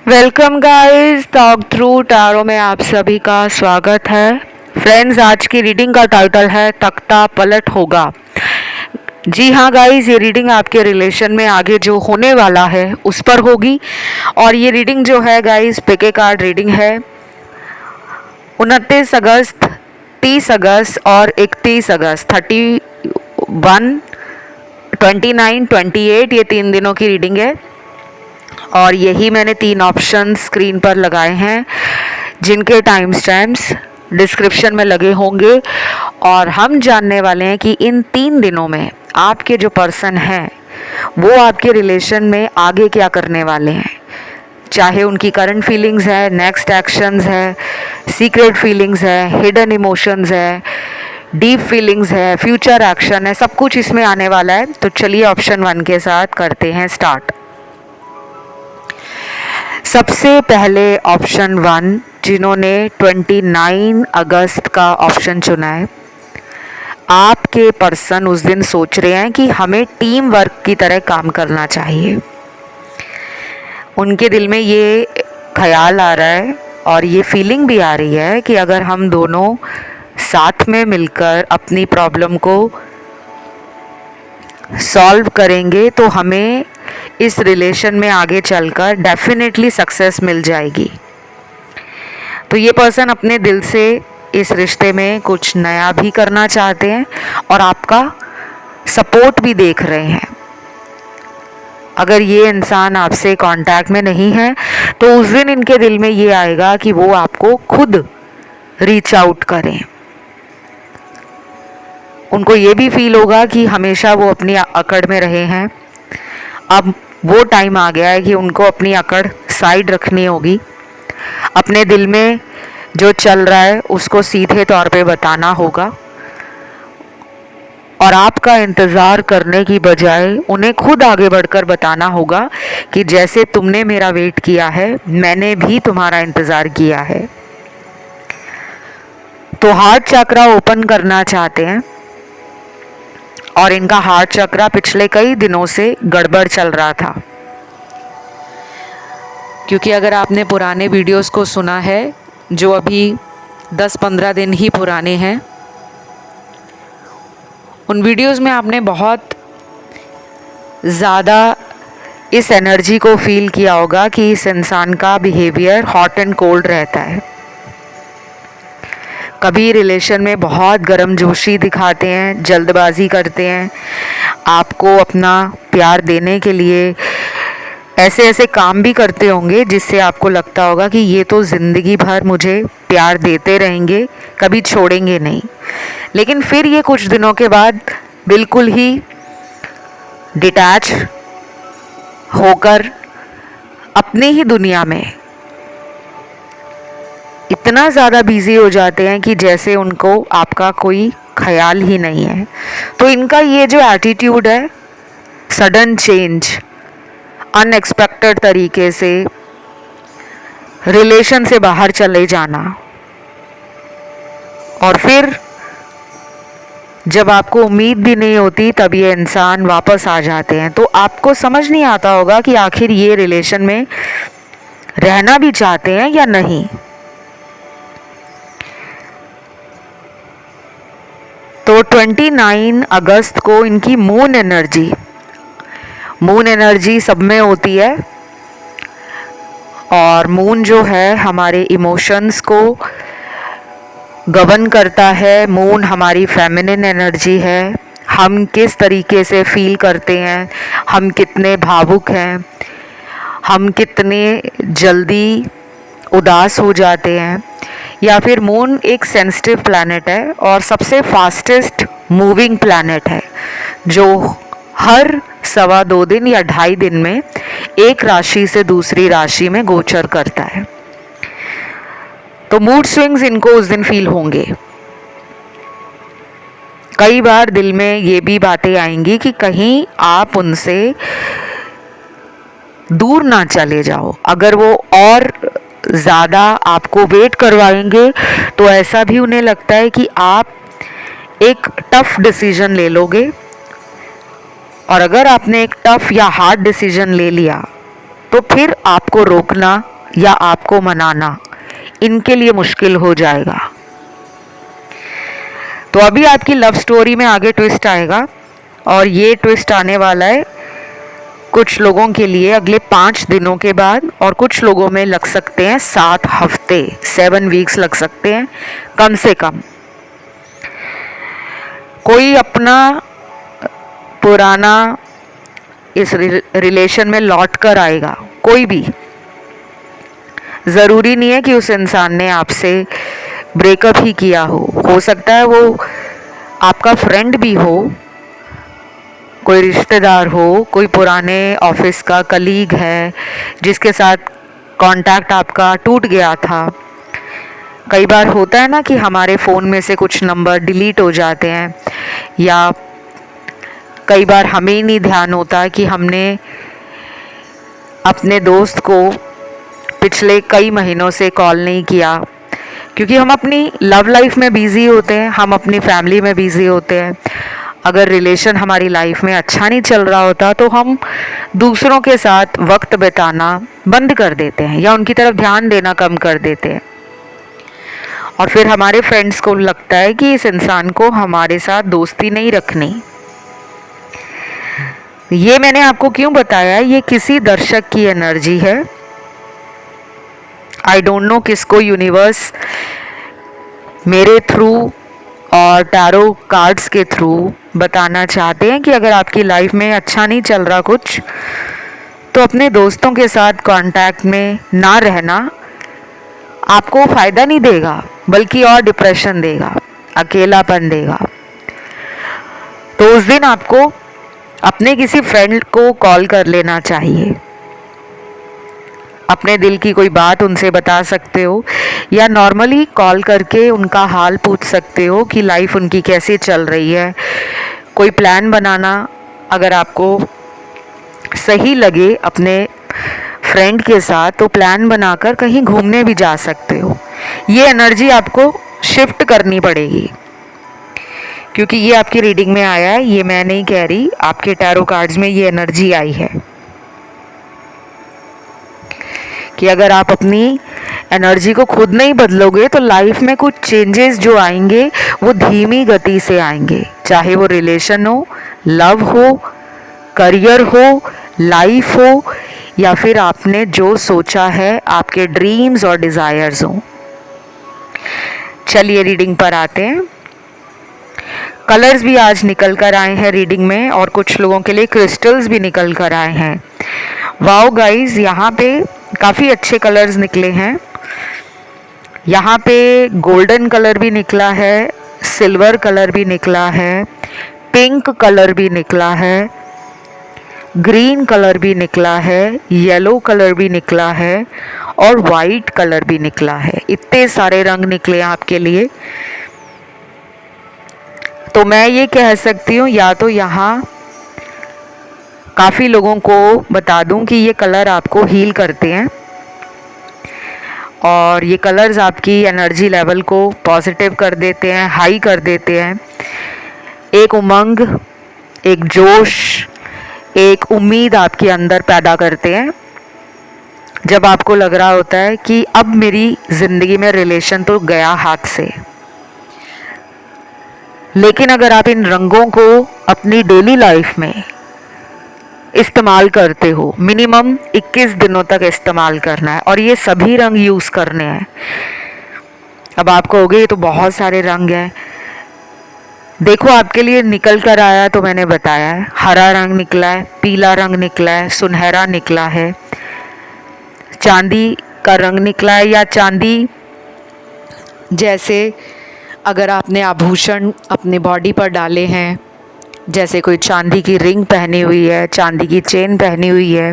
Welcome guys, talk through tarot में आप सभी का स्वागत है। फ्रेंड्स, आज की रीडिंग का टाइटल है तख्ता पलट होगा। जी हाँ गाइस, ये रीडिंग आपके रिलेशन में आगे जो होने वाला है उस पर होगी। और ये रीडिंग जो है गाइस, पिके कार्ड रीडिंग है। 29 अगस्त, 30 अगस्त और 31 अगस्त, 31, 29, 28, ये 3 दिनों की रीडिंग है। और यही मैंने 3 ऑप्शन स्क्रीन पर लगाए हैं जिनके टाइम स्टैम्प्स डिस्क्रिप्शन में लगे होंगे। और हम जानने वाले हैं कि इन 3 दिनों में आपके जो पर्सन हैं वो आपके रिलेशन में आगे क्या करने वाले हैं। चाहे उनकी करंट फीलिंग्स है, नेक्स्ट एक्शंस है, सीक्रेट फीलिंग्स है, हिडन इमोशंस है, डीप फीलिंग्स है, फ्यूचर एक्शन है, सब कुछ इसमें आने वाला है। तो चलिए ऑप्शन 1 के साथ करते हैं स्टार्ट। सबसे पहले ऑप्शन 1, जिन्होंने 29 अगस्त का ऑप्शन चुना है, आपके पर्सन उस दिन सोच रहे हैं कि हमें टीम वर्क की तरह काम करना चाहिए। उनके दिल में ये ख्याल आ रहा है और ये फीलिंग भी आ रही है कि अगर हम दोनों साथ में मिलकर अपनी प्रॉब्लम को सॉल्व करेंगे तो हमें इस रिलेशन में आगे चलकर डेफिनेटली सक्सेस मिल जाएगी। तो ये पर्सन अपने दिल से इस रिश्ते में कुछ नया भी करना चाहते हैं और आपका सपोर्ट भी देख रहे हैं। अगर ये इंसान आपसे कांटेक्ट में नहीं है तो उस दिन इनके दिल में ये आएगा कि वो आपको खुद रीच आउट करें। उनको ये भी फील होगा कि हमेशा वो अपनी अकड़ में रहे हैं, अब वो टाइम आ गया है कि उनको अपनी अकड़ साइड रखनी होगी। अपने दिल में जो चल रहा है उसको सीधे तौर पे बताना होगा और आपका इंतज़ार करने की बजाय उन्हें खुद आगे बढ़कर बताना होगा कि जैसे तुमने मेरा वेट किया है, मैंने भी तुम्हारा इंतज़ार किया है। तो हार्ट चक्रा ओपन करना चाहते हैं और इनका हार्ट चक्रा पिछले कई दिनों से गड़बड़ चल रहा था। क्योंकि अगर आपने पुराने वीडियोस को सुना है जो अभी 10-15 दिन ही पुराने हैं, उन वीडियोस में आपने बहुत ज़्यादा इस एनर्जी को फील किया होगा कि इस इंसान का बिहेवियर हॉट एंड कोल्ड रहता है। कभी रिलेशन में बहुत गर्मजोशी दिखाते हैं, जल्दबाजी करते हैं, आपको अपना प्यार देने के लिए ऐसे ऐसे काम भी करते होंगे जिससे आपको लगता होगा कि ये तो ज़िंदगी भर मुझे प्यार देते रहेंगे, कभी छोड़ेंगे नहीं। लेकिन फिर ये कुछ दिनों के बाद बिल्कुल ही डिटैच होकर अपनी ही दुनिया में इतना ज़्यादा बिजी हो जाते हैं कि जैसे उनको आपका कोई ख्याल ही नहीं है। तो इनका ये जो एटीट्यूड है, सडन चेंज, अनएक्सपेक्टेड तरीके से रिलेशन से बाहर चले जाना, और फिर जब आपको उम्मीद भी नहीं होती तब ये इंसान वापस आ जाते हैं। तो आपको समझ नहीं आता होगा कि आखिर ये रिलेशन में रहना भी चाहते हैं या नहीं। तो 29 अगस्त को इनकी मून एनर्जी सब में होती है और मून जो है हमारे इमोशंस को गवर्न करता है। मून हमारी फेमिनिन एनर्जी है, हम किस तरीके से फील करते हैं, हम कितने भावुक हैं, हम कितने जल्दी उदास हो जाते हैं। या फिर मून एक सेंसिटिव प्लैनेट है और सबसे फास्टेस्ट मूविंग प्लैनेट है जो हर 1.25 दिन या 2.5 दिन में एक राशि से दूसरी राशि में गोचर करता है। तो मूड स्विंग्स इनको उस दिन फील होंगे। कई बार दिल में ये भी बातें आएंगी कि कहीं आप उनसे दूर ना चले जाओ। अगर वो और ज़्यादा आपको वेट करवाएंगे तो ऐसा भी उन्हें लगता है कि आप एक टफ डिसीजन ले लोगे, और अगर आपने एक टफ या हार्ड डिसीजन ले लिया तो फिर आपको रोकना या आपको मनाना इनके लिए मुश्किल हो जाएगा। तो अभी आपकी लव स्टोरी में आगे ट्विस्ट आएगा और ये ट्विस्ट आने वाला है कुछ लोगों के लिए अगले 5 दिनों के बाद, और कुछ लोगों में लग सकते हैं 7 हफ्ते, 7 वीक्स लग सकते हैं कम से कम। कोई अपना पुराना इस रिलेशन में लौट कर आएगा, कोई भी। ज़रूरी नहीं है कि उस इंसान ने आपसे ब्रेकअप ही किया हो सकता है वो आपका फ्रेंड भी हो, कोई रिश्तेदार हो, कोई पुराने ऑफिस का कलीग है जिसके साथ कांटेक्ट आपका टूट गया था। कई बार होता है ना कि हमारे फ़ोन में से कुछ नंबर डिलीट हो जाते हैं, या कई बार हमें ही नहीं ध्यान होता कि हमने अपने दोस्त को पिछले कई महीनों से कॉल नहीं किया, क्योंकि हम अपनी लव लाइफ में बिज़ी होते हैं, हम अपनी फैमिली में बिज़ी होते हैं। अगर रिलेशन हमारी लाइफ में अच्छा नहीं चल रहा होता तो हम दूसरों के साथ वक्त बिताना बंद कर देते हैं या उनकी तरफ ध्यान देना कम कर देते हैं, और फिर हमारे फ्रेंड्स को लगता है कि इस इंसान को हमारे साथ दोस्ती नहीं रखनी। ये मैंने आपको क्यों बताया, ये किसी दर्शक की एनर्जी है। आई डोंट नो किसको यूनिवर्स मेरे थ्रू और टैरो कार्ड्स के थ्रू बताना चाहते हैं कि अगर आपकी लाइफ में अच्छा नहीं चल रहा कुछ, तो अपने दोस्तों के साथ कांटेक्ट में ना रहना आपको फ़ायदा नहीं देगा, बल्कि और डिप्रेशन देगा, अकेलापन देगा। तो उस दिन आपको अपने किसी फ्रेंड को कॉल कर लेना चाहिए, अपने दिल की कोई बात उनसे बता सकते हो, या नॉर्मली कॉल करके उनका हाल पूछ सकते हो कि लाइफ उनकी कैसे चल रही है। कोई प्लान बनाना, अगर आपको सही लगे अपने फ्रेंड के साथ, तो प्लान बनाकर कहीं घूमने भी जा सकते हो। ये एनर्जी आपको शिफ्ट करनी पड़ेगी, क्योंकि ये आपकी रीडिंग में आया है, ये मैं नहीं कह रही, आपके टैरो कार्ड्स में ये एनर्जी आई है कि अगर आप अपनी एनर्जी को खुद नहीं बदलोगे तो लाइफ में कुछ चेंजेस जो आएंगे वो धीमी गति से आएंगे, चाहे वो रिलेशन हो, लव हो, करियर हो, लाइफ हो, या फिर आपने जो सोचा है, आपके ड्रीम्स और डिज़ायर्स हो। चलिए रीडिंग पर आते हैं। कलर्स भी आज निकल कर आए हैं रीडिंग में, और कुछ लोगों के लिए क्रिस्टल्स भी निकल कर आए हैं। वाओ गाइस, यहाँ पे काफ़ी अच्छे कलर्स निकले हैं। यहाँ पे गोल्डन कलर भी निकला है, सिल्वर कलर भी निकला है, पिंक कलर भी निकला है, ग्रीन कलर भी निकला है, येलो कलर भी निकला है, और वाइट कलर भी निकला है। इतने सारे रंग निकले आपके लिए। तो मैं ये कह सकती हूँ, या तो यहाँ काफ़ी लोगों को बता दूं कि ये कलर आपको हील करते हैं, और ये कलर्स आपकी एनर्जी लेवल को पॉजिटिव कर देते हैं, हाई कर देते हैं। एक उमंग, एक जोश, एक उम्मीद आपके अंदर पैदा करते हैं, जब आपको लग रहा होता है कि अब मेरी ज़िंदगी में रिलेशन तो गया हाथ से। लेकिन अगर आप इन रंगों को अपनी डेली लाइफ में इस्तेमाल करते हो, मिनिमम 21 दिनों तक इस्तेमाल करना है, और ये सभी रंग यूज़ करने हैं। अब आप कहोगे ये तो बहुत सारे रंग हैं। देखो आपके लिए निकल कर आया तो मैंने बताया है, हरा रंग निकला है, पीला रंग निकला है, सुनहरा निकला है, चांदी का रंग निकला है, या चांदी जैसे अगर आपने आभूषण अपने बॉडी पर डाले हैं, जैसे कोई चांदी की रिंग पहनी हुई है, चांदी की चेन पहनी हुई है,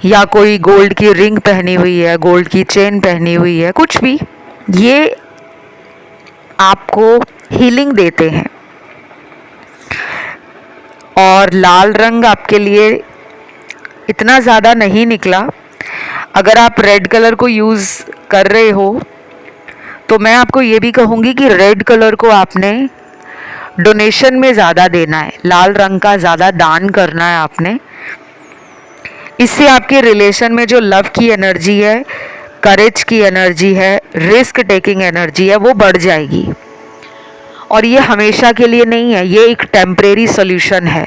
या कोई गोल्ड की रिंग पहनी हुई है, गोल्ड की चेन पहनी हुई है, कुछ भी, ये आपको हीलिंग देते हैं। और लाल रंग आपके लिए इतना ज़्यादा नहीं निकला। अगर आप रेड कलर को यूज़ कर रहे हो तो मैं आपको ये भी कहूँगी कि रेड कलर को आपने डोनेशन में ज़्यादा देना है, लाल रंग का ज़्यादा दान करना है आपने। इससे आपके रिलेशन में जो लव की एनर्जी है, करेज की एनर्जी है, रिस्क टेकिंग एनर्जी है, वो बढ़ जाएगी। और ये हमेशा के लिए नहीं है, ये एक टेम्परेरी सोल्यूशन है।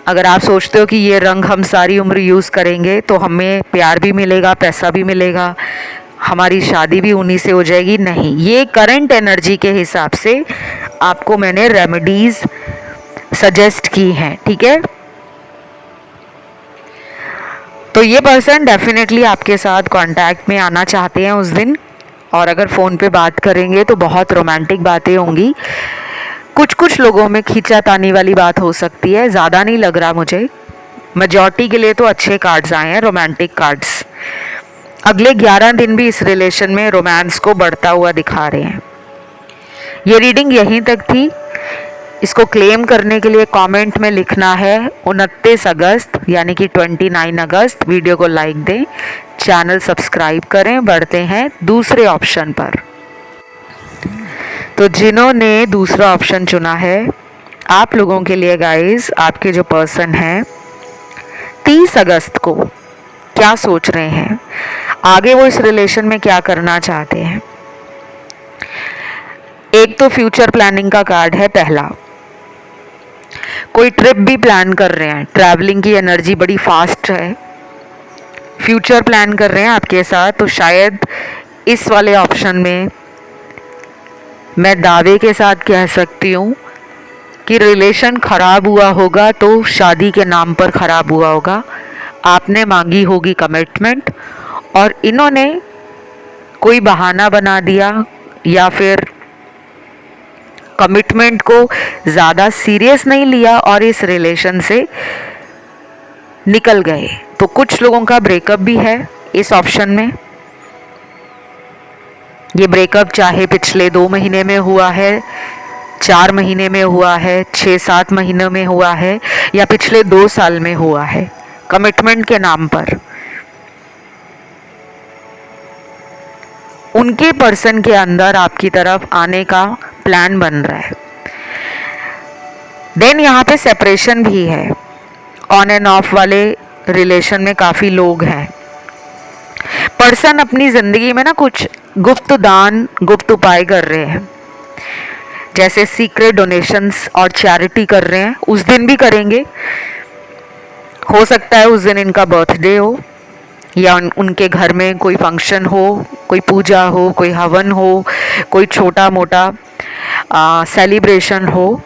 अगर आप सोचते हो कि ये रंग हम सारी उम्र यूज़ करेंगे तो हमें प्यार भी मिलेगा, पैसा भी मिलेगा, हमारी शादी भी उन्हीं से हो जाएगी, नहीं। ये करंट एनर्जी के हिसाब से आपको मैंने रेमेडीज़ सजेस्ट की हैं, ठीक है। तो ये पर्सन डेफिनेटली आपके साथ कांटेक्ट में आना चाहते हैं उस दिन, और अगर फ़ोन पे बात करेंगे तो बहुत रोमांटिक बातें होंगी। कुछ कुछ लोगों में खींचातानी वाली बात हो सकती है, ज़्यादा नहीं लग रहा मुझे। मेजॉरिटी के लिए तो अच्छे कार्ड्स आए हैं, रोमांटिक कार्ड्स। अगले 11 दिन भी इस रिलेशन में रोमांस को बढ़ता हुआ दिखा रहे हैं। ये रीडिंग यहीं तक थी। इसको क्लेम करने के लिए कमेंट में लिखना है 29 अगस्त यानी कि 29 अगस्त। वीडियो को लाइक दें, चैनल सब्सक्राइब करें। बढ़ते हैं दूसरे ऑप्शन पर। तो जिन्होंने दूसरा ऑप्शन चुना है, आप लोगों के लिए गाइस, आपके जो पर्सन हैं 30 अगस्त को क्या सोच रहे हैं, आगे वो इस रिलेशन में क्या करना चाहते हैं। एक तो फ्यूचर प्लानिंग का कार्ड है पहला। कोई ट्रिप भी प्लान कर रहे हैं, ट्रैवलिंग की एनर्जी बड़ी फास्ट है, फ्यूचर प्लान कर रहे हैं आपके साथ। तो शायद इस वाले ऑप्शन में मैं दावे के साथ कह सकती हूँ कि रिलेशन ख़राब हुआ होगा तो शादी के नाम पर ख़राब हुआ होगा। आपने मांगी होगी कमिटमेंट और इन्होंने कोई बहाना बना दिया, या फिर कमिटमेंट को ज़्यादा सीरियस नहीं लिया और इस रिलेशन से निकल गए। तो कुछ लोगों का ब्रेकअप भी है इस ऑप्शन में। ये ब्रेकअप चाहे पिछले 2 महीने में हुआ है, 4 महीने में हुआ है, 6-7 महीनों में हुआ है, या पिछले 2 साल में हुआ है, कमिटमेंट के नाम पर उनके पर्सन के अंदर आपकी तरफ आने का प्लान बन रहा है। देन यहाँ पे सेपरेशन भी है। ऑन एंड ऑफ वाले रिलेशन में काफ़ी लोग हैं। पर्सन अपनी ज़िंदगी में ना कुछ गुप्त दान, गुप्त उपाय कर रहे हैं, जैसे सीक्रेट डोनेशंस और चैरिटी कर रहे हैं। उस दिन भी करेंगे, हो सकता है उस दिन इनका बर्थडे हो, या उनके घर में कोई फंक्शन हो, कोई पूजा हो, कोई हवन हो, कोई छोटा मोटा सेलिब्रेशन हो।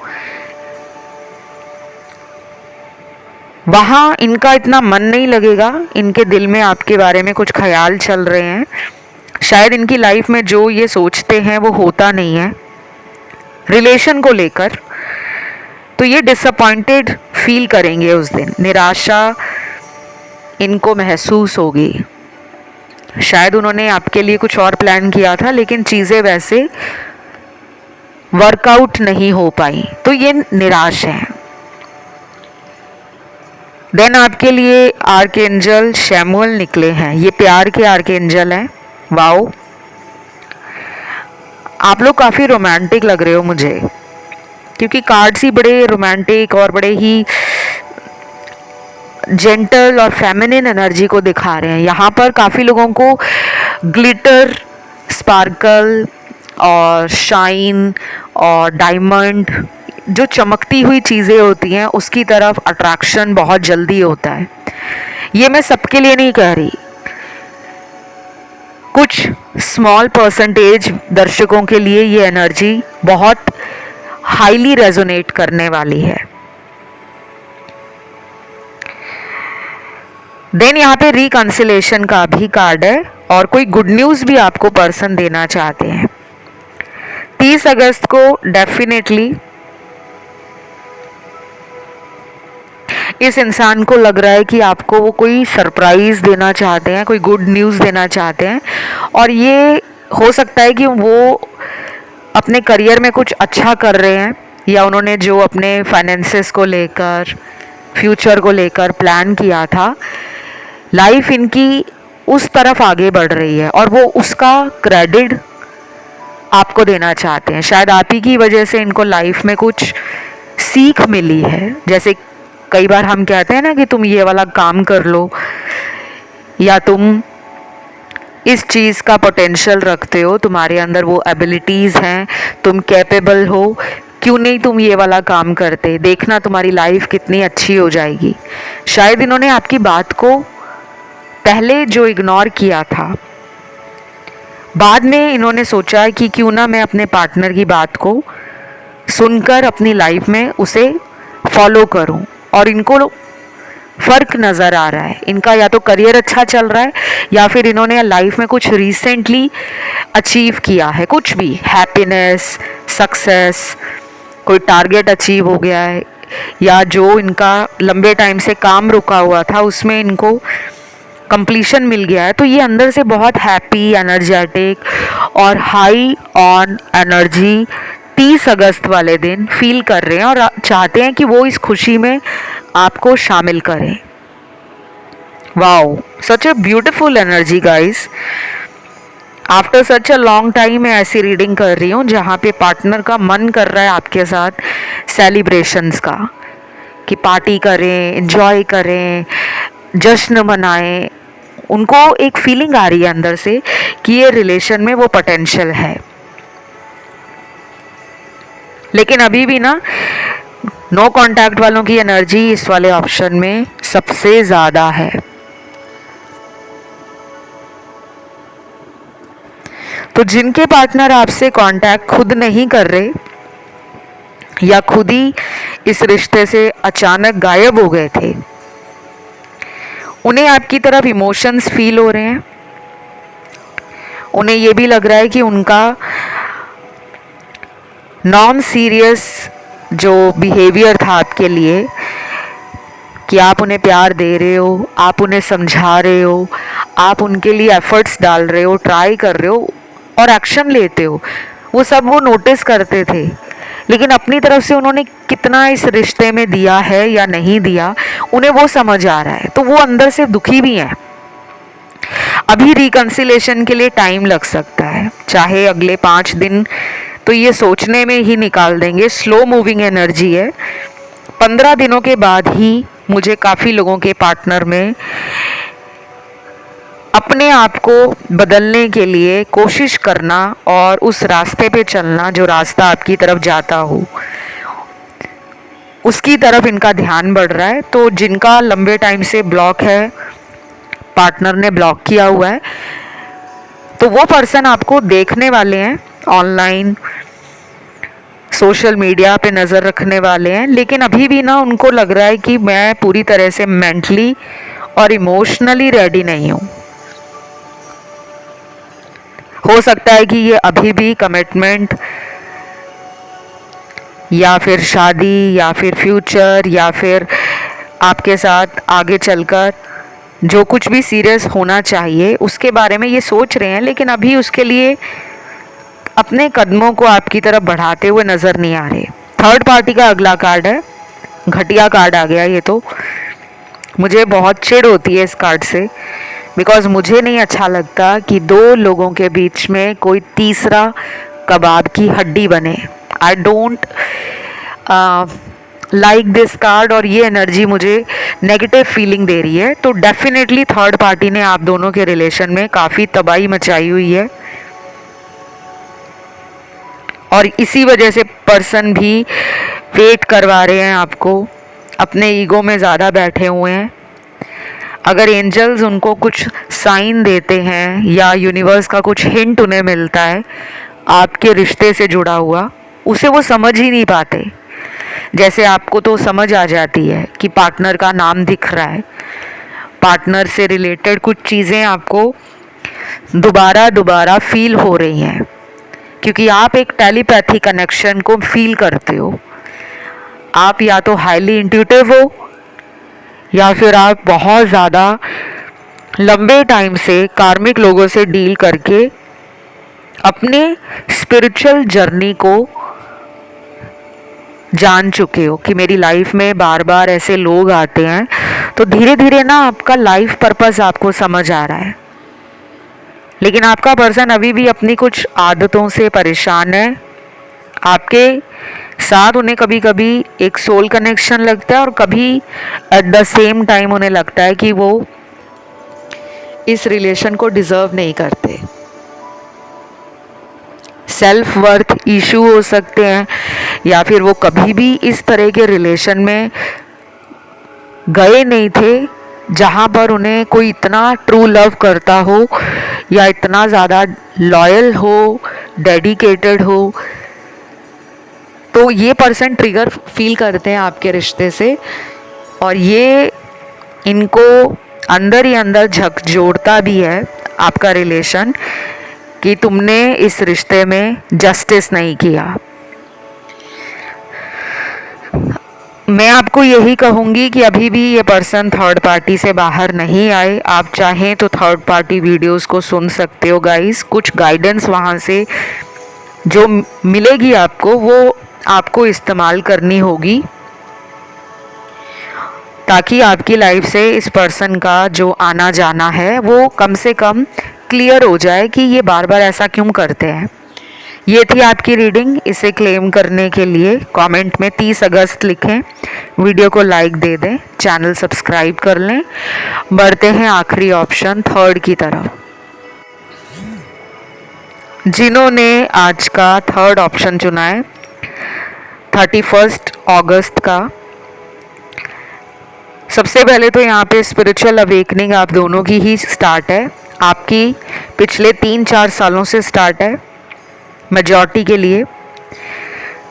वहाँ इनका इतना मन नहीं लगेगा, इनके दिल में आपके बारे में कुछ ख्याल चल रहे हैं। शायद इनकी लाइफ में जो ये सोचते हैं वो होता नहीं है रिलेशन को लेकर। तो ये डिसअपॉइंटेड फील करेंगे उस दिन, निराशा इनको महसूस होगी। शायद उन्होंने आपके लिए कुछ और प्लान किया था लेकिन चीज़ें वैसे वर्कआउट नहीं हो पाई, तो ये निराश हैं। देन आपके लिए आर्कएंजल शैमुअल निकले हैं। ये प्यार के आर्कएंजल हैं। वाओ, आप लोग काफ़ी रोमांटिक लग रहे हो मुझे, क्योंकि कार्ड्स ही बड़े रोमांटिक और बड़े ही जेंटल और फेमिनिन एनर्जी को दिखा रहे हैं। यहाँ पर काफ़ी लोगों को ग्लिटर, स्पार्कल और शाइन और डायमंड, जो चमकती हुई चीज़ें होती हैं उसकी तरफ अट्रैक्शन बहुत जल्दी होता है। ये मैं सबके लिए नहीं कह रही, कुछ स्मॉल परसेंटेज दर्शकों के लिए ये एनर्जी बहुत हाईली रेजोनेट करने वाली है। देन यहाँ पे रिकंसिलेशन का भी कार्ड है और कोई गुड न्यूज़ भी आपको पर्सन देना चाहते हैं। 30 अगस्त को डेफिनेटली इस इंसान को लग रहा है कि आपको वो कोई सरप्राइज़ देना चाहते हैं, कोई गुड न्यूज़ देना चाहते हैं। और ये हो सकता है कि वो अपने करियर में कुछ अच्छा कर रहे हैं, या उन्होंने जो अपने फाइनेंसेस को लेकर, फ्यूचर को लेकर प्लान किया था, लाइफ इनकी उस तरफ आगे बढ़ रही है और वो उसका क्रेडिट आपको देना चाहते हैं। शायद आप ही की वजह से इनको लाइफ में कुछ सीख मिली है, जैसे कई बार हम कहते हैं ना कि तुम ये वाला काम कर लो, या तुम इस चीज़ का पोटेंशियल रखते हो, तुम्हारे अंदर वो एबिलिटीज़ हैं, तुम कैपेबल हो, क्यों नहीं तुम ये वाला काम करते, देखना तुम्हारी लाइफ कितनी अच्छी हो जाएगी। शायद इन्होंने आपकी बात को पहले जो इग्नोर किया था, बाद में इन्होंने सोचा कि क्यों ना मैं अपने पार्टनर की बात को सुनकर अपनी लाइफ में उसे फॉलो करूं, और इनको फ़र्क नज़र आ रहा है। इनका या तो करियर अच्छा चल रहा है, या फिर इन्होंने लाइफ में कुछ रिसेंटली अचीव किया है, कुछ भी हैप्पीनेस, सक्सेस, कोई टारगेट अचीव हो गया है, या जो इनका लंबे टाइम से काम रुका हुआ था उसमें इनको कंप्लीशन मिल गया है। तो ये अंदर से बहुत हैप्पी, एनर्जेटिक और हाई ऑन एनर्जी 30 अगस्त वाले दिन फील कर रहे हैं, और चाहते हैं कि वो इस खुशी में आपको शामिल करें। Wow, such a beautiful energy guys. After such a long time मैं ऐसी रीडिंग कर रही हूँ जहाँ पे पार्टनर का मन कर रहा है आपके साथ सेलिब्रेशंस का, कि पार्टी करें, एंजॉय करें, जश्न मनाएं। उनको एक फीलिंग आ रही है अंदर से कि ये रिलेशन में वो पोटेंशियल है, लेकिन अभी भी ना नो कांटेक्ट वालों की एनर्जी इस वाले ऑप्शन में सबसे ज़्यादा है। तो जिनके पार्टनर आपसे कांटेक्ट खुद नहीं कर रहे, या खुद ही इस रिश्ते से अचानक गायब हो गए थे, उन्हें आपकी तरफ इमोशंस फील हो रहे हैं। उन्हें ये भी लग रहा है कि उनका नॉन सीरियस जो बिहेवियर था आपके लिए, कि आप उन्हें प्यार दे रहे हो, आप उन्हें समझा रहे हो, आप उनके लिए एफर्ट्स डाल रहे हो, ट्राई कर रहे हो और एक्शन लेते हो, वो सब वो नोटिस करते थे। लेकिन अपनी तरफ से उन्होंने कितना इस रिश्ते में दिया है या नहीं दिया, उन्हें वो समझ आ रहा है। तो वो अंदर से दुखी भी हैं। अभी रिकंसिलेशन के लिए टाइम लग सकता है, चाहे अगले 5 दिन तो ये सोचने में ही निकाल देंगे। स्लो मूविंग एनर्जी है। 15 दिनों के बाद ही मुझे काफ़ी लोगों के पार्टनर में अपने आप को बदलने के लिए कोशिश करना और उस रास्ते पे चलना जो रास्ता आपकी तरफ जाता हो, उसकी तरफ इनका ध्यान बढ़ रहा है। तो जिनका लंबे टाइम से ब्लॉक है, पार्टनर ने ब्लॉक किया हुआ है, तो वो पर्सन आपको देखने वाले हैं, ऑनलाइन सोशल मीडिया पे नज़र रखने वाले हैं। लेकिन अभी भी ना उनको लग रहा है कि मैं पूरी तरह से मेंटली और इमोशनली रेडी नहीं हूँ। हो सकता है कि ये अभी भी कमिटमेंट या फिर शादी या फिर फ्यूचर या फिर आपके साथ आगे चलकर जो कुछ भी सीरियस होना चाहिए उसके बारे में ये सोच रहे हैं, लेकिन अभी उसके लिए अपने कदमों को आपकी तरफ बढ़ाते हुए नज़र नहीं आ रहे। थर्ड पार्टी का अगला कार्ड है, घटिया कार्ड आ गया। ये तो मुझे बहुत चिढ़ होती है इस कार्ड से, बिकॉज मुझे नहीं अच्छा लगता कि 2 लोगों के बीच में कोई तीसरा कबाब की हड्डी बने। I don't like this card, और ये एनर्जी मुझे नेगेटिव फीलिंग दे रही है। तो डेफिनेटली थर्ड पार्टी ने आप दोनों के रिलेशन में काफ़ी तबाही मचाई हुई है, और इसी वजह से पर्सन भी वेट करवा रहे हैं आपको, अपने ईगो में ज़्यादा बैठे हुए हैं। अगर एंजल्स उनको कुछ साइन देते हैं या यूनिवर्स का कुछ हिंट उन्हें मिलता है आपके रिश्ते से जुड़ा हुआ, उसे वो समझ ही नहीं पाते। जैसे आपको तो समझ आ जाती है कि पार्टनर का नाम दिख रहा है, पार्टनर से रिलेटेड कुछ चीज़ें आपको दोबारा दोबारा फील हो रही हैं, क्योंकि आप एक टेलीपैथी कनेक्शन को फील करते हो। आप या तो हाईली इंट्यूटिव हो, या फिर आप बहुत ज़्यादा लंबे टाइम से कार्मिक लोगों से डील करके अपने स्पिरिचुअल जर्नी को जान चुके हो कि मेरी लाइफ में बार बार ऐसे लोग आते हैं। तो धीरे धीरे ना आपका लाइफ पर्पस आपको समझ आ रहा है, लेकिन आपका पर्सन अभी भी अपनी कुछ आदतों से परेशान है, आपके साथ उन्हें कभी कभी एक सोल कनेक्शन लगता है और कभी एट द सेम टाइम उन्हें लगता है कि वो इस रिलेशन को डिजर्व नहीं करते। सेल्फ वर्थ इशू हो सकते हैं, या फिर वो कभी भी इस तरह के रिलेशन में गए नहीं थे जहाँ पर उन्हें कोई इतना ट्रू लव करता हो या इतना ज़्यादा लॉयल हो, डेडिकेटेड हो। तो ये पर्सन ट्रिगर फील करते हैं आपके रिश्ते से, और ये इनको अंदर ही अंदर झकझोरता भी है आपका रिलेशन, कि तुमने इस रिश्ते में जस्टिस नहीं किया। मैं आपको यही कहूँगी कि अभी भी ये पर्सन थर्ड पार्टी से बाहर नहीं आए। आप चाहें तो थर्ड पार्टी वीडियोस को सुन सकते हो गाइस। कुछ गाइडेंस वहाँ से जो मिलेगी आपको, वो आपको इस्तेमाल करनी होगी, ताकि आपकी लाइफ से इस पर्सन का जो आना जाना है वो कम से कम क्लियर हो जाए कि ये बार बार ऐसा क्यों करते हैं। ये थी आपकी रीडिंग। इसे क्लेम करने के लिए कमेंट में 30 अगस्त लिखें, वीडियो को लाइक दे दें, चैनल सब्सक्राइब कर लें। बढ़ते हैं आखिरी ऑप्शन थर्ड की तरफ। जिन्होंने आज का थर्ड ऑप्शन चुना है 31 अगस्त का, सबसे पहले तो यहाँ पे स्पिरिचुअल अवेकनिंग आप दोनों की ही स्टार्ट है। आपकी पिछले 3-4 सालों से स्टार्ट है मेजॉरिटी के लिए।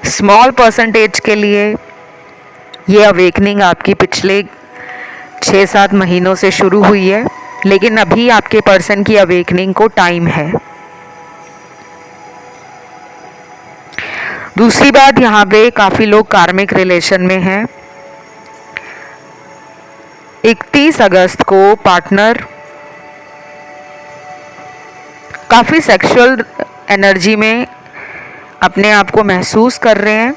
स्मॉल परसेंटेज के लिए ये अवेकनिंग आपकी पिछले 6-7 महीनों से शुरू हुई है, लेकिन अभी आपके पर्सन की अवेकनिंग को टाइम है। दूसरी बात, यहाँ पे काफ़ी लोग कार्मिक रिलेशन में हैं। 31 अगस्त को पार्टनर काफ़ी सेक्सुअल एनर्जी में अपने आप को महसूस कर रहे हैं,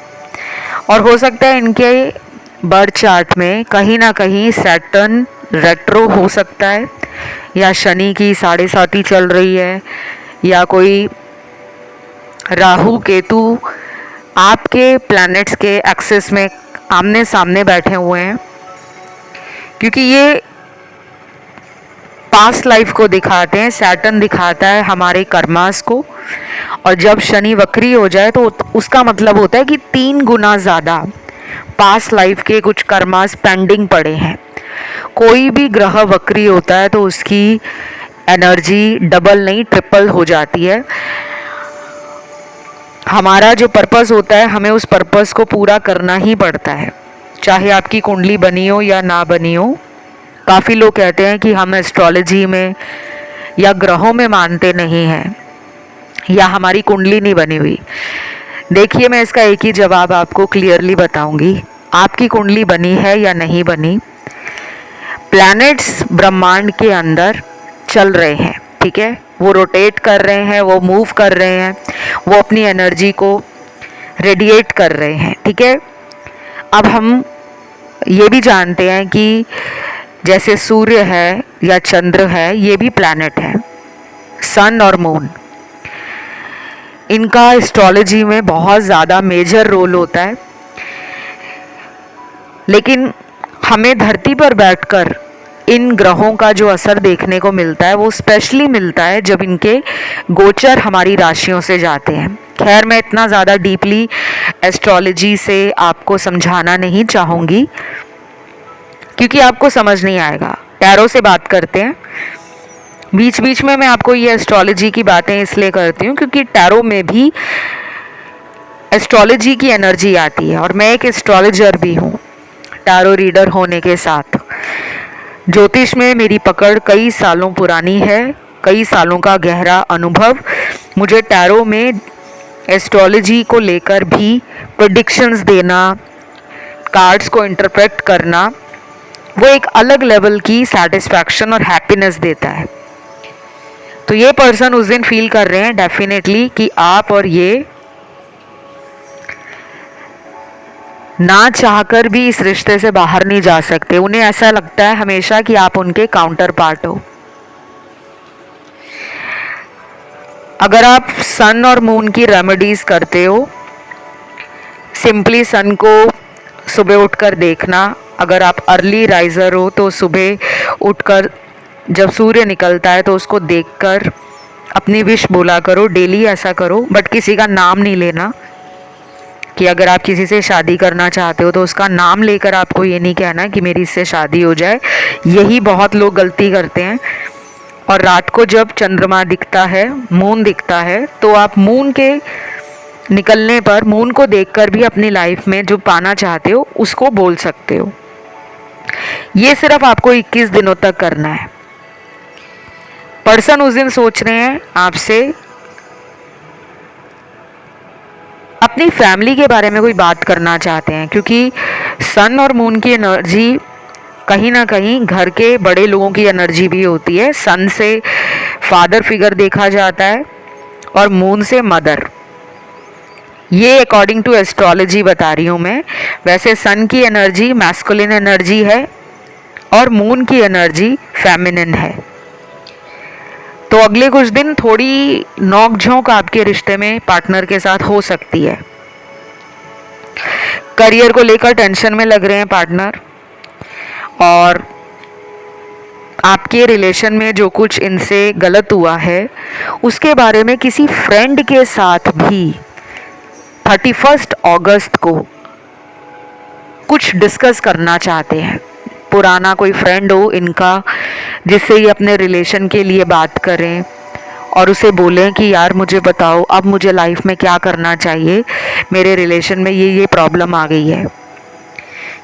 और हो सकता है इनके बर्थ चार्ट में कहीं ना कहीं सैटर्न रेट्रो हो सकता है, या शनि की 7.5 चल रही है, या कोई राहु केतु आपके प्लैनेट्स के एक्सिस में आमने सामने बैठे हुए हैं, क्योंकि ये पास्ट लाइफ को दिखाते हैं। सैटर्न दिखाता है हमारे कर्मास को, और जब शनि वक्री हो जाए तो उसका मतलब होता है कि 3 गुना ज़्यादा पास्ट लाइफ के कुछ कर्मास पेंडिंग पड़े हैं। कोई भी ग्रह वक्री होता है तो उसकी एनर्जी डबल नहीं ट्रिपल हो जाती है। हमारा जो पर्पस होता है, हमें उस पर्पस को पूरा करना ही पड़ता है, चाहे आपकी कुंडली बनी हो या ना बनी हो। काफ़ी लोग कहते हैं कि हम एस्ट्रोलॉजी में या ग्रहों में मानते नहीं हैं, या हमारी कुंडली नहीं बनी हुई। देखिए, मैं इसका एक ही जवाब आपको क्लियरली बताऊंगी। आपकी कुंडली बनी है या नहीं बनी, प्लैनेट्स ब्रह्मांड के अंदर चल रहे हैं, ठीक है। वो रोटेट कर रहे हैं, वो मूव कर रहे हैं, वो अपनी एनर्जी को रेडिएट कर रहे हैं, ठीक है। अब हम ये भी जानते हैं कि जैसे सूर्य है या चंद्र है, ये भी प्लैनेट है। सन और मून, इनका एस्ट्रोलॉजी में बहुत ज़्यादा मेजर रोल होता है, लेकिन हमें धरती पर बैठकर इन ग्रहों का जो असर देखने को मिलता है वो स्पेशली मिलता है जब इनके गोचर हमारी राशियों से जाते हैं। खैर, मैं इतना ज़्यादा डीपली एस्ट्रोलॉजी से आपको समझाना नहीं चाहूँगी, क्योंकि आपको समझ नहीं आएगा। टैरो से बात करते हैं। बीच बीच में मैं आपको ये एस्ट्रोलॉजी की बातें इसलिए करती हूँ क्योंकि टैरो में भी एस्ट्रोलॉजी की एनर्जी आती है, और मैं एक एस्ट्रोलॉजर भी हूँ टैरो रीडर होने के साथ। ज्योतिष में मेरी पकड़ कई सालों पुरानी है, कई सालों का गहरा अनुभव। मुझे टैरो में एस्ट्रोलॉजी को लेकर भी प्रेडिक्शंस देना, कार्ड्स को इंटरप्रेट करना, वो एक अलग लेवल की सेटिस्फैक्शन और हैप्पीनेस देता है। तो ये पर्सन उस दिन फील कर रहे हैं डेफिनेटली कि आप और ये ना चाहकर भी इस रिश्ते से बाहर नहीं जा सकते। उन्हें ऐसा लगता है हमेशा कि आप उनके काउंटर पार्ट हो। अगर आप सन और मून की रेमेडीज करते हो, सिंपली सन को सुबह उठकर देखना। अगर आप अर्ली राइजर हो तो सुबह उठकर जब सूर्य निकलता है तो उसको देखकर अपनी विश बोला करो। डेली ऐसा करो, बट किसी का नाम नहीं लेना। कि अगर आप किसी से शादी करना चाहते हो तो उसका नाम लेकर आपको ये नहीं कहना कि मेरी इससे शादी हो जाए। यही बहुत लोग गलती करते हैं। और रात को जब चंद्रमा दिखता है, मून दिखता है, तो आप मून के निकलने पर मून को देखकर भी अपनी लाइफ में जो पाना चाहते हो उसको बोल सकते हो। ये सिर्फ आपको 21 दिनों तक करना है। पर्सन उस दिन सोच रहे हैं आपसे अपनी फैमिली के बारे में कोई बात करना चाहते हैं, क्योंकि सन और मून की एनर्जी कहीं ना कहीं घर के बड़े लोगों की एनर्जी भी होती है। सन से फादर फिगर देखा जाता है और मून से मदर। ये अकॉर्डिंग टू एस्ट्रोलॉजी बता रही हूँ मैं। वैसे सन की एनर्जी मैस्कुलिन एनर्जी है और मून की एनर्जी फेमिनिन है। तो अगले कुछ दिन थोड़ी नोक झोंक आपके रिश्ते में पार्टनर के साथ हो सकती है। करियर को लेकर टेंशन में लग रहे हैं पार्टनर, और आपके रिलेशन में जो कुछ इनसे गलत हुआ है उसके बारे में किसी फ्रेंड के साथ भी 31 अगस्त को कुछ डिस्कस करना चाहते हैं। पुराना कोई फ्रेंड हो इनका जिससे ये अपने रिलेशन के लिए बात करें और उसे बोलें कि यार मुझे बताओ अब मुझे लाइफ में क्या करना चाहिए, मेरे रिलेशन में ये प्रॉब्लम आ गई है।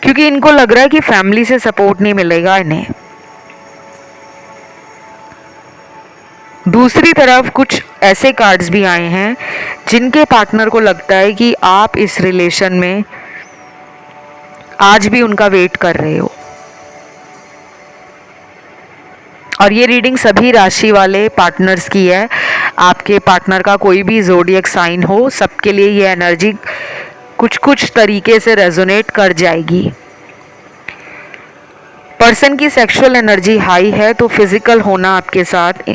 क्योंकि इनको लग रहा है कि फैमिली से सपोर्ट नहीं मिलेगा इन्हें। दूसरी तरफ कुछ ऐसे कार्ड्स भी आए हैं जिनके पार्टनर को लगता है कि आप इस रिलेशन में आज भी उनका वेट कर रहे हो। और ये रीडिंग सभी राशि वाले पार्टनर्स की है। आपके पार्टनर का कोई भी ज़ोडिएक साइन हो, सबके लिए ये एनर्जी कुछ कुछ तरीके से रेजोनेट कर जाएगी। पर्सन की सेक्सुअल एनर्जी हाई है तो फिजिकल होना आपके साथ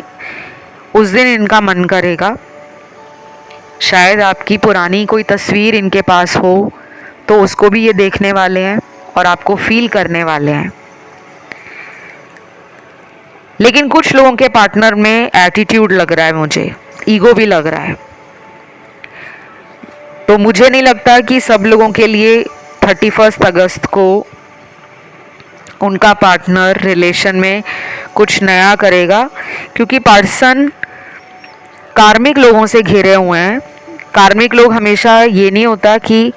उस दिन इनका मन करेगा। शायद आपकी पुरानी कोई तस्वीर इनके पास हो तो उसको भी ये देखने वाले हैं और आपको फील करने वाले हैं। लेकिन कुछ लोगों के पार्टनर में एटीट्यूड लग रहा है, मुझे ईगो भी लग रहा है। तो मुझे नहीं लगता कि सब लोगों के लिए 31 अगस्त को उनका पार्टनर रिलेशन में कुछ नया करेगा, क्योंकि पर्सन कार्मिक लोगों से घिरे हुए हैं। कार्मिक लोग हमेशा ये नहीं होता कि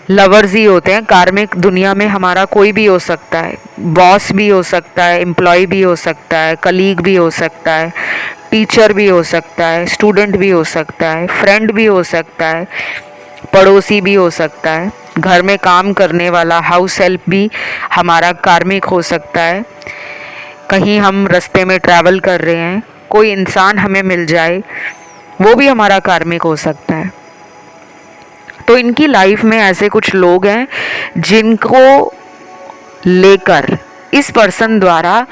लवर्स ही होते हैं। कार्मिक दुनिया में हमारा कोई भी हो सकता है, बॉस भी हो सकता है, एम्प्लॉय भी हो सकता है, कलीग भी हो सकता है, टीचर भी हो सकता है, स्टूडेंट भी हो सकता है, फ्रेंड भी हो सकता है, पड़ोसी भी हो सकता है, घर में काम करने वाला हाउस हेल्प भी हमारा कार्मिक हो सकता है। कहीं हम रास्ते में ट्रैवल कर रहे हैं, कोई इंसान हमें मिल जाए, वो भी हमारा कार्मिक हो सकता है। तो इनकी लाइफ में ऐसे कुछ लोग हैं जिनको लेकर इस पर्सन द्वारा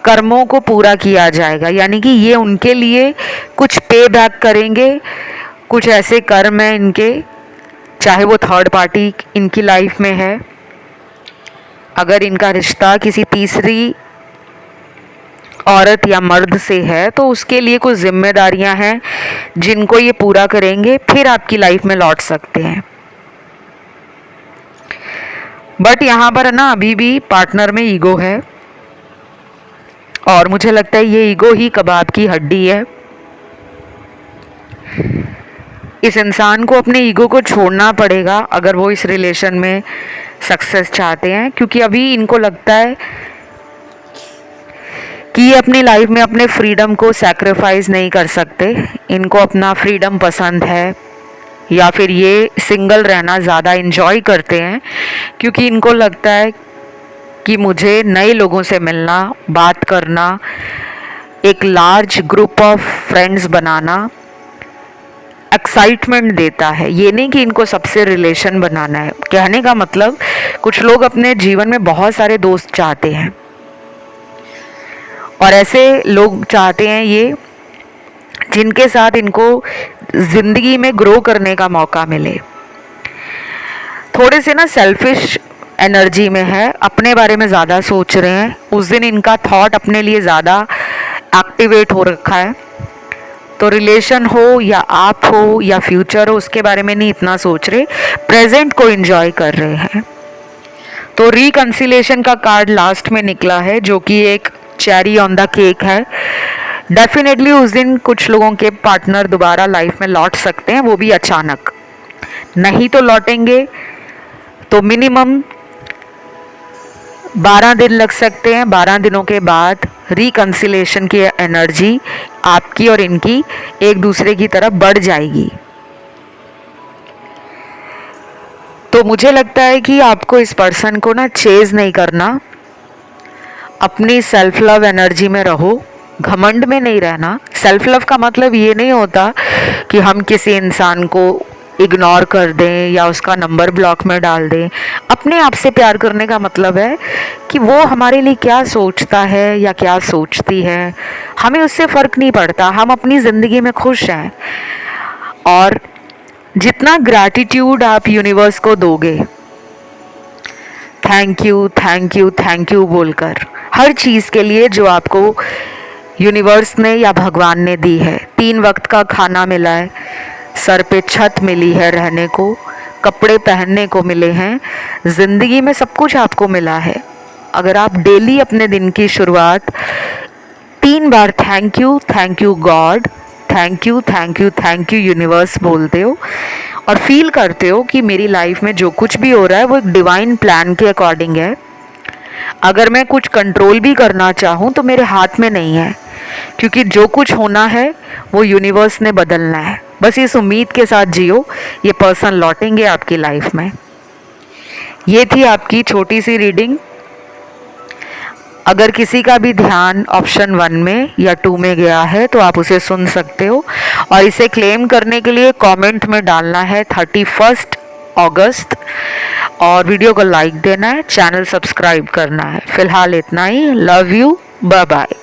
कर्मों को पूरा किया जाएगा। यानी कि ये उनके लिए कुछ पे बैक करेंगे। कुछ ऐसे कर्म हैं इनके, चाहे वो थर्ड पार्टी इनकी लाइफ में है, अगर इनका रिश्ता किसी तीसरी औरत या मर्द से है तो उसके लिए कुछ जिम्मेदारियां हैं जिनको ये पूरा करेंगे, फिर आपकी लाइफ में लौट सकते हैं। बट यहाँ पर ना अभी भी पार्टनर में ईगो है, और मुझे लगता है ये ईगो ही कबाब की हड्डी है। इस इंसान को अपने ईगो को छोड़ना पड़ेगा अगर वो इस रिलेशन में सक्सेस चाहते हैं, क्योंकि अभी इनको लगता है कि ये अपनी लाइफ में अपने फ्रीडम को सैक्रिफाइस नहीं कर सकते। इनको अपना फ्रीडम पसंद है, या फिर ये सिंगल रहना ज़्यादा इन्जॉय करते हैं, क्योंकि इनको लगता है कि मुझे नए लोगों से मिलना, बात करना, एक large group of friends banana excitement देता है। ये नहीं कि इनको सबसे रिलेशन बनाना है। कहने का मतलब कुछ लोग अपने जीवन में बहुत सारे दोस्त चाहते हैं, और ऐसे लोग चाहते हैं ये जिनके साथ इनको ज़िंदगी में ग्रो करने का मौका मिले। थोड़े से ना सेल्फिश एनर्जी में है, अपने बारे में ज़्यादा सोच रहे हैं। उस दिन इनका थॉट अपने लिए ज़्यादा एक्टिवेट हो रखा है। तो रिलेशन हो या आप हो या फ्यूचर हो, उसके बारे में नहीं इतना सोच रहे, प्रेजेंट को एंजॉय कर रहे हैं। तो रिकंसिलेशन का कार्ड लास्ट में निकला है, जो कि एक चेरी ऑन द केक है। डेफिनेटली उस दिन कुछ लोगों के पार्टनर दोबारा लाइफ में लौट सकते हैं, वो भी अचानक। नहीं तो लौटेंगे तो मिनिमम 12 दिन लग सकते हैं। 12 दिनों के बाद रिकंसिलेशन की एनर्जी आपकी और इनकी एक दूसरे की तरफ बढ़ जाएगी। तो मुझे लगता है कि आपको इस पर्सन को ना चेज नहीं करना, अपनी सेल्फ लव एनर्जी में रहो, घमंड में नहीं रहना। सेल्फ लव का मतलब ये नहीं होता कि हम किसी इंसान को इग्नोर कर दें या उसका नंबर ब्लॉक में डाल दें। अपने आप से प्यार करने का मतलब है कि वो हमारे लिए क्या सोचता है या क्या सोचती है, हमें उससे फ़र्क नहीं पड़ता, हम अपनी ज़िंदगी में खुश हैं। और जितना ग्रैटिट्यूड आप यूनिवर्स को दोगे, thank you thank you thank you बोलकर, हर चीज़ के लिए जो आपको यूनिवर्स ने या भगवान ने दी है। 3 वक्त का खाना मिला है, सर पे छत मिली है रहने को, कपड़े पहनने को मिले हैं, ज़िंदगी में सब कुछ आपको मिला है। अगर आप डेली अपने दिन की शुरुआत 3 बार thank you God, thank you universe बोलते हो और फील करते हो कि मेरी लाइफ में जो कुछ भी हो रहा है वो एक डिवाइन प्लान के अकॉर्डिंग है। अगर मैं कुछ कंट्रोल भी करना चाहूँ तो मेरे हाथ में नहीं है, क्योंकि जो कुछ होना है वो यूनिवर्स ने बदलना है। बस इस उम्मीद के साथ जियो, ये पर्सन लौटेंगे आपकी लाइफ में। ये थी आपकी छोटी सी रीडिंग। अगर किसी का भी ध्यान ऑप्शन 1 में या 2 में गया है तो आप उसे सुन सकते हो। और इसे क्लेम करने के लिए कमेंट में डालना है 31 अगस्त और वीडियो को लाइक देना है, चैनल सब्सक्राइब करना है। फिलहाल इतना ही। Love you, bye bye.